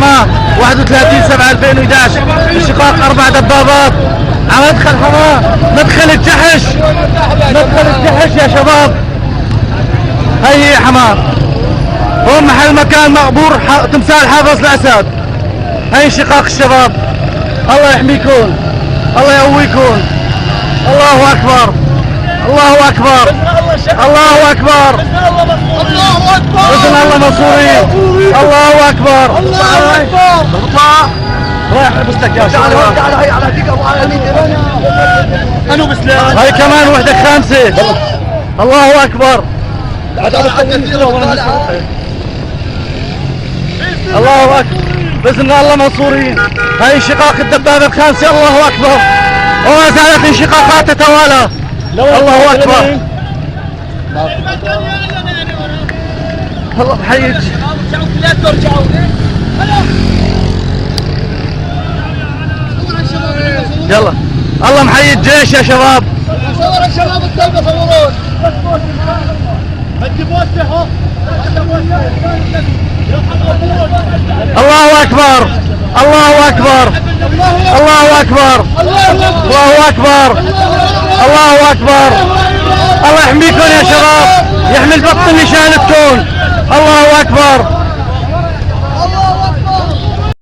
حماه 31/7/2011 انشقاق 4 دبابات على مدخل حماه، مدخل الجحش، مدخل الجحش يا شباب. هي حماه هون محل مكان مقبور تمثال حافظ الاسد. هي انشقاق الشباب. الله يحميكم، الله يقويكم. الله اكبر، الله اكبر، الله اكبر، الله اكبر، باذن الله منصورين. الله اكبر، الله اكبر. رايح البس لك يا شباب. تعال هي على هذيك ابو علي. انو بسلام. هاي كمان وحده خامسه. الله اكبر، الله اكبر، باذن الله منصورين. هاي انشقاق الدبابه الخامسه. الله اكبر، وما زالت انشقاقات تتوالى. الله اكبر، الله بحييك. لا ترجعوا. يلا الله محيي الجيش يا شباب. صور الشباب الطيبه صورون. الله اكبر، الله اكبر، الله اكبر، الله اكبر، الله اكبر. الله يحميكم يا شباب، يحمي البطن اللي شالتكم. الله اكبر.